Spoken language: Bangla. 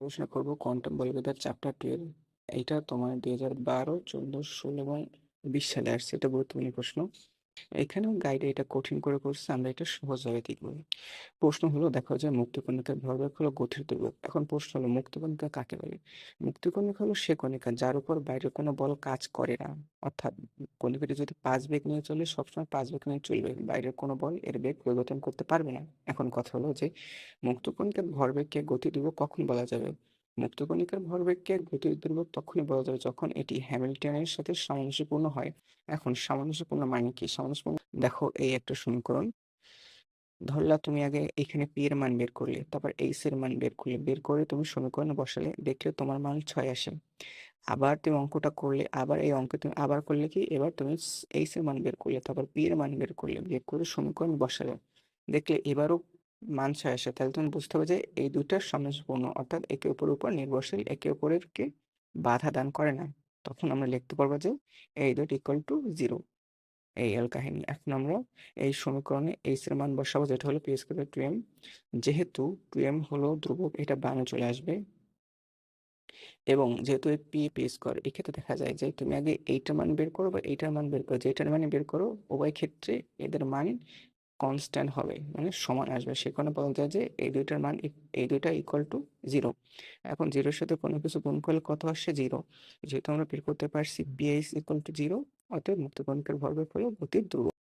আলোচনা করব কোয়ান্টাম বলবিদ্যার চ্যাপ্টার 12। এইটা তোমার 2012, 14, 16 এবং 20 সালে আসছে। এটা গুরুত্বপূর্ণ প্রশ্ন। এখানেও গাইডে এটা কঠিন করে করছে, আমরা এটা সহজভাবে দেখব। প্রশ্ন হলো, দেখো যে মুক্তিকণিকার ভরবেগ হলো গতির ধ্রুবক। এখন প্রশ্ন হলো, মুক্তিকণিকা কাকে বলে? মুক্তিকণিকা হলো সে কণিকা যার উপর বাইরের কোনো বল কাজ করে না। অর্থাৎ কণিকাটি যদি 5 বেগ নিয়ে চলে, সবসময় 5 বেগ নিয়ে চলবে, বাইরের কোনো বল এর বেগ পরিবর্তন করতে পারবে না। এখন কথা হলো যে মুক্তকণিকার ভরবেগকে গতি ধ্রুবক কখন বলা যাবে? মুক্তকণিকার ভরবেগকে গতি ধ্রুবক তখনই বলা যাবে যখন এটি হ্যামিল্টনের সাথে সামঞ্জস্যপূর্ণ হয়। এখন সামঞ্জস্যপূর্ণ মানে কি? সামঞ্জস্যপূর্ণ, দেখো এই একটা সমীকরণ ধরলা, তুমি আগে এখানে পি এর মান বের করলে, তারপর এইচ এর মান বের করলে, বের করে তুমি সমীকরণে বসালে, দেখলে তোমার মান 6 আসে। আবার তুমি অঙ্কটা করলে, আবার এই অঙ্কে তুমি আবার করলে কি, এবার তুমি এইচ এর মান বের করলে, তারপর পি এর মান বের করলে, বের করে সমীকরণ বসালে, দেখলে এবারও মান 6 আসে। তাহলে তুমি বুঝতে হবে যে এই দুইটা সামঞ্জস্যপূর্ণ, অর্থাৎ একে অপরের উপর নির্ভরশীল, একে অপরেরকে বাধা দান করে না। তখন আমরা লিখতে পারবো যে এই দুটো ইকুয়াল টু 0। এই কাহিনী। এখন আমরা এই সমীকরণে এইচ এর মান বসাবো, যেটা হলো পি স্কয়ার 2m। যেহেতু 2m হলো ধ্রুবক, এটা বামে চলে আসবে। এবং যেহেতু এই পি পি স্কয়ার, এক্ষেত্রে দেখা যায় যে তুমি আগে এইটার মান বের করো বা এইটার মান বের করো, যেটার মানে বের করো, উভয় ক্ষেত্রে এদের মান কনস্ট্যান্ট হবে, মানে সমান আসবে। সে কারণে বলা যায় যে এই দুইটার মান এই দুইটা ইকুয়াল টু 0। এখন জিরোর সাথে কোনো কিছু গুণ করলে কত আসছে? 0। যেহেতু আমরা বের করতে পারছি পি এইচ ইকুয়াল টু 0, অতএব মুক্তকণিকার ভরবেগ হলো গতির ধ্রুবক।